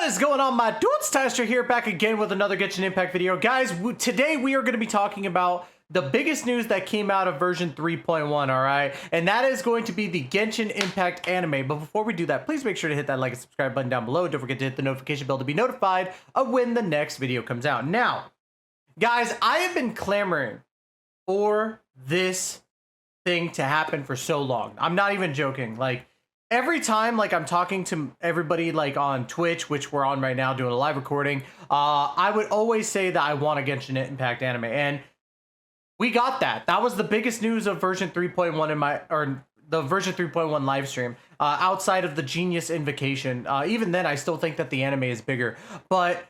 What is going on, my dudes? Tester here, back again with another Genshin Impact video. Guys, today we are going to be talking about the biggest news that came out of version 3.1, alright? And that is going to be the Genshin Impact anime. But before we do that, please make sure to hit that like and subscribe button down below. Don't forget to hit the notification bell to be notified of when the next video comes out. Now, guys, I have been clamoring for this thing to happen for so long. I'm not even joking. Like, every time I'm talking to everybody on Twitch, which we're on right now doing a live recording, I would always say that I want a Genshin Impact anime, and we got that. That was the biggest news of version 3.1 the version 3.1 live stream, outside of the Genius Invocation. Even then, I still think that the anime is bigger. But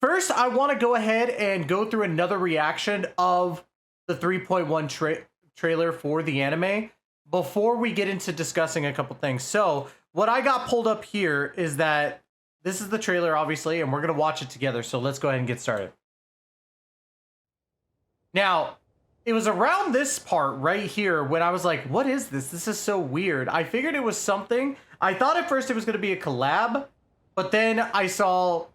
first, I want to go ahead and go through another reaction of the 3.1 trailer for the anime before we get into discussing a couple things. So what I got pulled up here is that this is the trailer, obviously, and we're going to watch it together. So let's go ahead and get started. Now, it was around this part right here when I was like, what is this? This is so weird. I figured it was something. I thought at first it was going to be a collab, but then I saw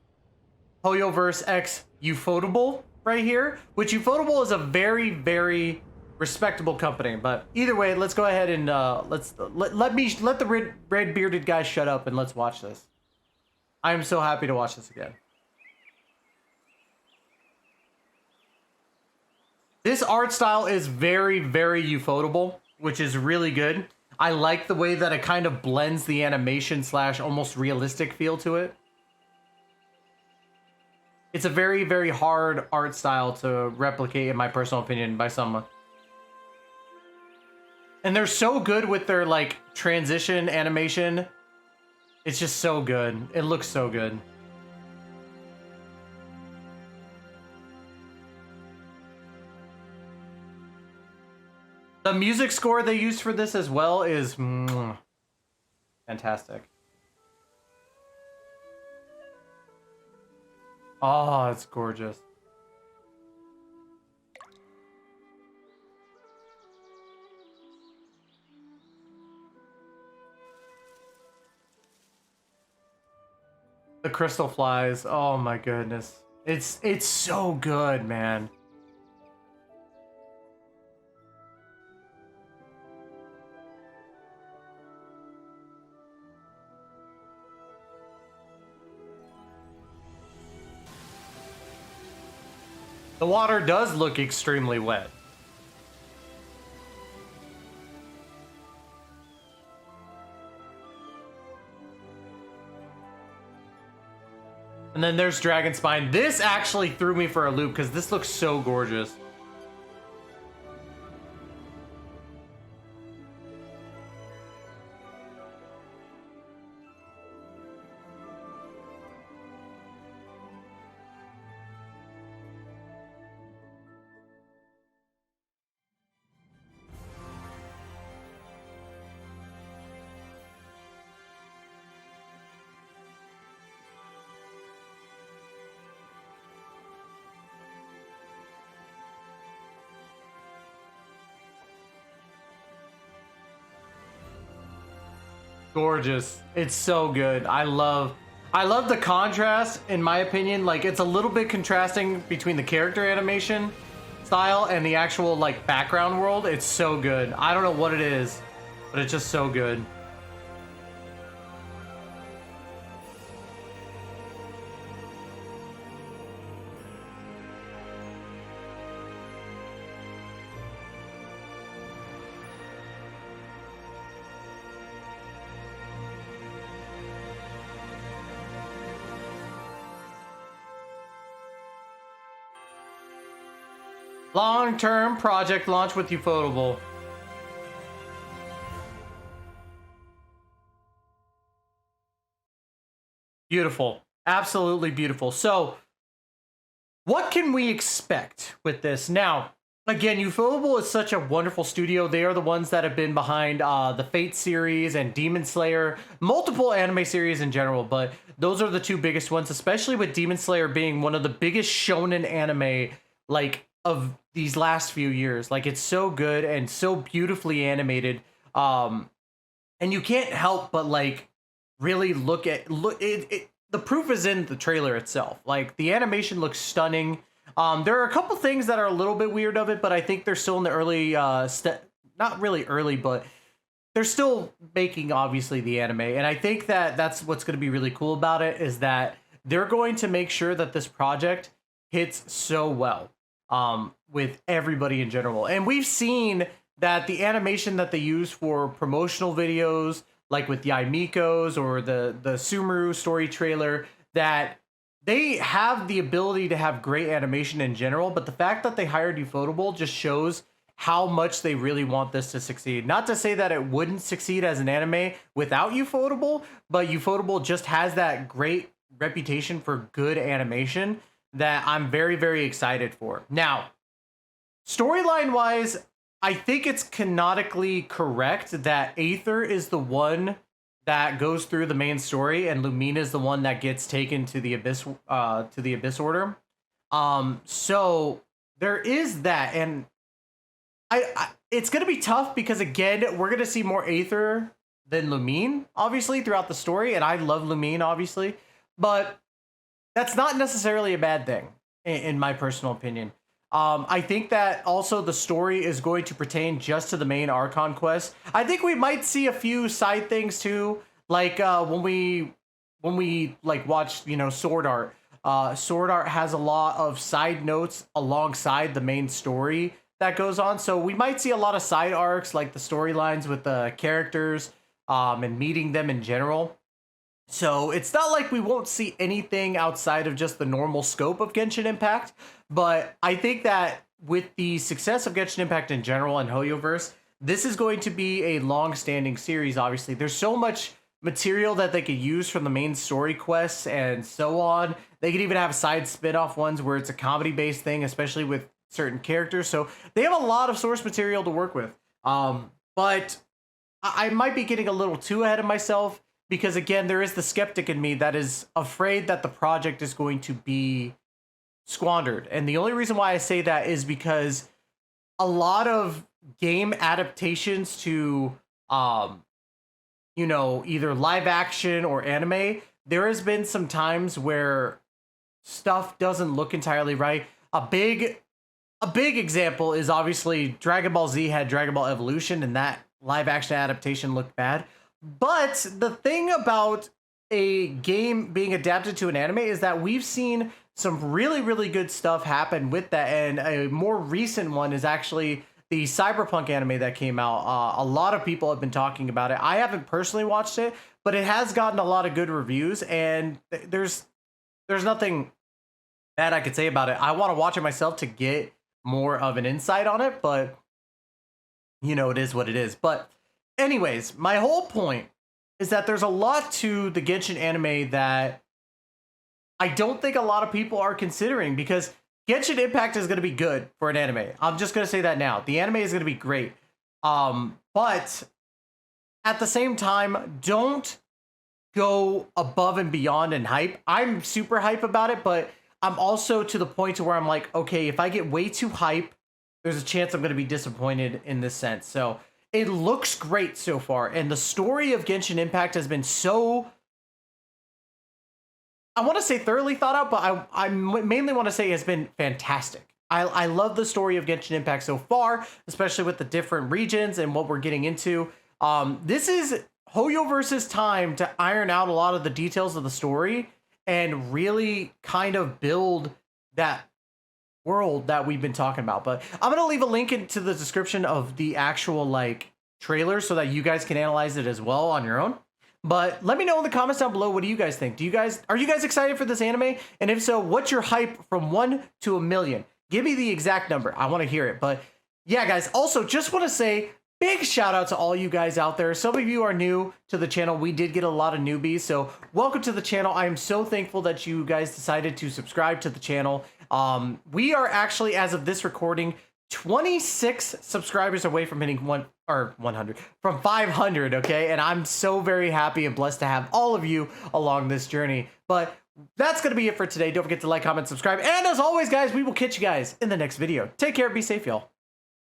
Hoyoverse X Ufotable right here, which Ufotable is a very, very respectable company. But either way, let's go ahead and let the red bearded guy shut up and let's watch this. I am so happy to watch this again. This art style is very, very Ufotable, which is really good. I like the way that it kind of blends the animation / almost realistic feel to it. It's a very, very hard art style to replicate, in my personal opinion, by someone. And they're so good with their transition animation. It's just so good. It looks so good. The music score they used for this as well is fantastic. Oh, it's gorgeous. The crystal flies. Oh my goodness. It's so good, man. The water does look extremely wet. And then there's Dragon Spine. This actually threw me for a loop because this looks so gorgeous. Gorgeous. It's so good. I love the contrast, in my opinion. It's a little bit contrasting between the character animation style and the actual background world. It's so good. I don't know what it is, but it's just so good. Long-term project launch with Ufotable. Beautiful. Absolutely beautiful. So, what can we expect with this? Now, again, Ufotable is such a wonderful studio. They are the ones that have been behind the Fate series and Demon Slayer, multiple anime series in general, but those are the two biggest ones, especially with Demon Slayer being one of the biggest shonen anime, of these last few years. It's so good and so beautifully animated, and you can't help but really look at the proof is in the trailer itself. Like, the animation looks stunning. There are a couple things that are a little bit weird of it, but I think they're still in the early not really early, but they're still making, obviously, the anime. And I think that that's what's going to be really cool about it, is that they're going to make sure that this project hits so well with everybody in general. And we've seen that the animation that they use for promotional videos, like with Yaimiko's or the Sumeru story trailer, that they have the ability to have great animation in general, but the fact that they hired Ufotable just shows how much they really want this to succeed. Not to say that it wouldn't succeed as an anime without Ufotable, but Ufotable just has that great reputation for good animation that I'm very, very excited for. Now, storyline-wise, I think it's canonically correct that Aether is the one that goes through the main story, and Lumina is the one that gets taken to the Abyss Order. So there is that, and it's gonna be tough because, again, we're gonna see more Aether than Lumine, obviously, throughout the story, and I love Lumine, obviously, but that's not necessarily a bad thing, in my personal opinion. I think that also the story is going to pertain just to the main Archon quest. I think we might see a few side things too, like when we like watch, you know, Sword Art. Sword Art has a lot of side notes alongside the main story that goes on, so we might see a lot of side arcs, like the storylines with the characters and meeting them in general. So it's not like we won't see anything outside of just the normal scope of Genshin Impact, but I think that with the success of Genshin Impact in general and Hoyoverse, this is going to be a long-standing series, obviously. There's so much material that they could use from the main story quests and so on. They could even have side spin-off ones where it's a comedy-based thing, especially with certain characters. So they have a lot of source material to work with. But I might be getting a little too ahead of myself, because, again, there is the skeptic in me that is afraid that the project is going to be squandered. And the only reason why I say that is because a lot of game adaptations to, you know, either live action or anime, there has been some times where stuff doesn't look entirely right. A big example is, obviously, Dragon Ball Z had Dragon Ball Evolution, and that live action adaptation looked bad. But the thing about a game being adapted to an anime is that we've seen some really, really good stuff happen with that. And a more recent one is actually the Cyberpunk anime that came out. A lot of people have been talking about it. I haven't personally watched it, but it has gotten a lot of good reviews, and there's nothing bad I could say about it. I want to watch it myself to get more of an insight on it, but, you know, it is what it is. But anyways, my whole point is that there's a lot to the Genshin anime that I don't think a lot of people are considering, because Genshin Impact is going to be good for an anime. I'm just going to say that now. The anime is going to be great. But at the same time, don't go above and beyond in hype. I'm super hype about it, but I'm also to the point to where I'm like, okay, if I get way too hype, there's a chance I'm going to be disappointed in this sense. So it looks great so far, and the story of Genshin Impact has been so, I want to say thoroughly thought out, but I mainly want to say it's been fantastic. I love the story of Genshin Impact so far, especially with the different regions and what we're getting into. This is Hoyoverse's time to iron out a lot of the details of the story and really kind of build that world that we've been talking about. But I'm gonna leave a link into the description of the actual like trailer so that you guys can analyze it as well on your own. But let me know in the comments down below, what do you guys think? Are you guys excited for this anime? And if so, what's your hype from 1 to 1,000,000? Give me the exact number. I want to hear it. But yeah, guys, also just want to say big shout out to all you guys out there. Some of you are new to the channel. We did get a lot of newbies, so welcome to the channel. I am so thankful that you guys decided to subscribe to the channel. We are actually, as of this recording, 26 subscribers away from hitting 100 from 500. Okay, and I'm so very happy and blessed to have all of you along this journey. But that's gonna be it for today. Don't forget to like, comment, subscribe, and as always, guys, we will catch you guys in the next video. Take care, be safe, y'all.